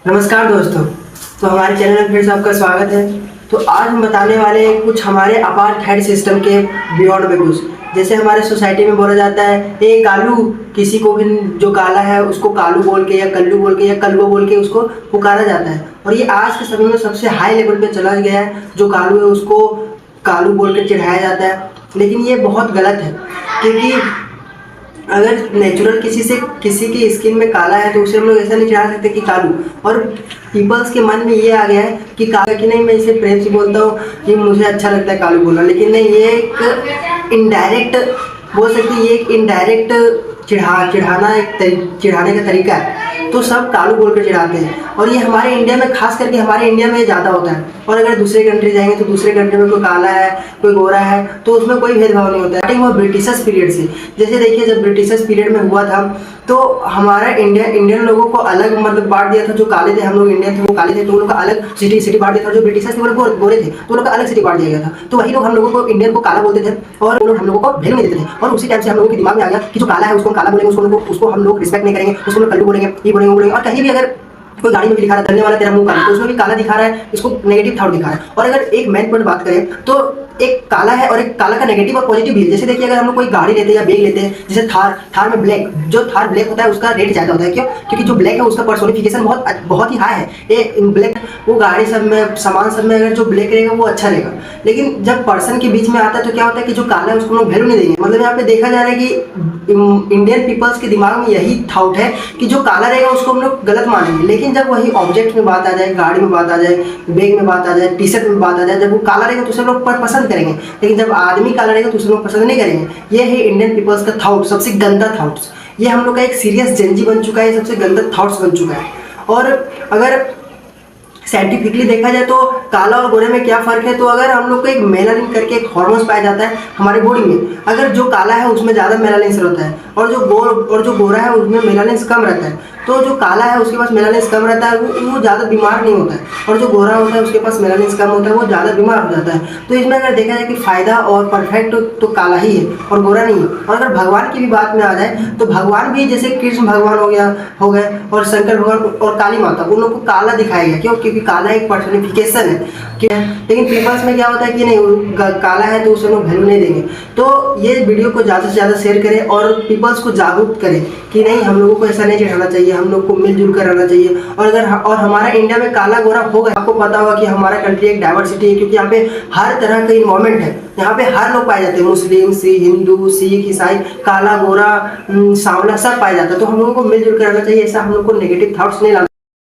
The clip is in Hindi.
नमस्कार दोस्तों। तो हमारे चैनल में फिर से आपका स्वागत है। तो आज हम बताने वाले हैं कुछ हमारे अपार्थाइड सिस्टम के बियॉन्ड में कुछ, जैसे हमारे सोसाइटी में बोला जाता है ए कालू, किसी को भी जो काला है उसको कालू बोल के या कल्लू बोल के या कल्लू बोल के उसको पुकारा जाता है। और ये आज के समय में सबसे हाई लेवल पे चला गया है। जो कालू है उसको कालू बोल के चिढ़ाया जाता है, लेकिन ये बहुत गलत है। क्योंकि अगर नेचुरल किसी की स्किन में काला है तो उसे हम लोग ऐसा नहीं चाह सकते कि कालू। और पीपल्स के मन में ये आ गया है कि काला कि नहीं, मैं इसे प्रेम से बोलता हूँ कि मुझे अच्छा लगता है कालू बोलना, लेकिन नहीं, ये एक इनडायरेक्ट बोल सकते हैं, ये एक इनडायरेक्ट चिढ़ाने का तरीका है। तो सब कालू बोल कर चिढ़ाते हैं और ये हमारे इंडिया में, खास करके हमारे इंडिया में ज़्यादा होता है। और अगर दूसरे कंट्री जाएंगे तो दूसरे कंट्री में कोई काला है कोई गोरा है तो उसमें कोई भेदभाव नहीं होता है। स्टार्टिंग हुआ ब्रिटिशर्स पीरियड से। जैसे देखिए, जब ब्रिटिशर्स पीरियड में हुआ था तो हमारा इंडियन लोगों को अलग मतलब बांट दिया था। जो काले थे, हम लोग इंडियन थे, वो काले थे, तो उन लोग का अलग सिटी बांट दिया था। जो ब्रिटिशर्स थे वो गोरे थे तो उन लोग का अलग सिटी बांट दिया गया था। तो वही लोग हम लोगों को, इंडियन को काला बोलते थे और उन लोग हम लोगों को भेद नहीं देते थे। और उसी टाइम से हम लोगों के दिमाग में आ गया कि जो काला है उसको हम काला बोलेंगे, उसको हम लोग रिस्पेक्ट नहीं करेंगे, उसको हम कल्लू बोलेंगे, ये बोलेंगे, वो बोलेंगे। और कहीं भी अगर कोई गाड़ी में भी लिखा रहा है धन्यवाद तेरा मुंह काला, तो उसमें भी काला दिखा रहा है, इसको नेगेटिव थॉट दिखा रहा है। और अगर एक मेन पॉइंट बात करें तो एक काला है और एक काला का नेगेटिव और पॉजिटिव भी है। जैसे देखिए, अगर हम लोग कोई गाड़ी लेते हैं या बैग लेते हैं, जैसे थार में ब्लैक, जो थार ब्लैक होता है उसका रेट ज़्यादा होता है। क्यों? क्योंकि जो ब्लैक है उसका पर्सोनिफिकेशन बहुत ही हाई है। ये ब्लैक, वो गाड़ी सब में, सामान सब में अगर जो ब्लैक रहेगा वो अच्छा रहेगा। लेकिन जब पर्सन के बीच में आता है तो क्या होता है कि जो काला है उसको लोग वैल्यू नहीं देंगे। मतलब यहाँ पे देखा जा रहा है कि इंडियन पीपल्स के दिमाग में यही थाउट है कि जो काला रहेगा उसको हम लोग गलत मानेंगे। लेकिन जब वही ऑब्जेक्ट में बात आ जाए, गाड़ी में बात आ जाए, बैग में बात आ जाए, टी शर्ट में बात आ जाए, जब वो काला रहेगा तो उसे लोग पसंद करेंगे। लेकिन जब आदमी काला रहेगा तो उसे लोग पसंद नहीं करेंगे। ये है इंडियन पीपल्स का थाउट, सबसे गंदा थाउट्स। ये हम लोग का एक सीरियस जेंजी बन चुका है, सबसे गंदा थाउट्स बन चुका है। और अगर साइंटिफिकली देखा जाए तो काला और गोरे में क्या फ़र्क है, तो अगर हम लोग को एक मेलानिन करके एक हार्मोन्स पाया जाता है हमारी बॉडी में। अगर जो काला है उसमें ज़्यादा मेलानिन रहता है और जो गोरा है उसमें मेलानिन कम रहता है। तो जो काला है उसके पास मेलानिन कम रहता है, वो ज़्यादा बीमार नहीं होता है। और जो गोरा होता है उसके पास मेलानिन कम होता है, वो ज़्यादा बीमार हो जाता है। तो इसमें अगर देखा जाए कि फ़ायदा और परफेक्ट तो काला ही है और गोरा नहीं है। और अगर भगवान की भी बात में आ जाए तो भगवान भी, जैसे कृष्ण भगवान हो गए और शंकर भगवान और काली माता, उन लोग को काला दिखाया गया। क्यों? क्योंकि काला एक पर्सनिफिकेशन है। क्या? लेकिन पीपल्स में क्या होता है कि नहीं, काला है तो उसे लोग वैल्यू नहीं देंगे। तो ये वीडियो को ज़्यादा से ज़्यादा शेयर करें और पीपल्स को जागरूक करें कि नहीं, हम लोगों को ऐसा नहीं चढ़ाना चाहिए, हम लोग को मिलजुल कर रहना चाहिए। और हमारा इंडिया में काला गोरा होगा। आपको पता होगा कि हमारा कंट्री एक डाइवर्सिटी है, क्योंकि यहाँ पे हर तरह का इन्वायरमेंट है। यहाँ पे हर लोग पाए जाते हैं, मुस्लिम, हिंदू, सिख, ईसाई, काला गोरा, सांवला, सब पाए जाता है। तो हम लोगों को मिलजुल कर रहना चाहिए। ऐसा हम लोग को नेगेटिव थॉट्स नहीं लाना।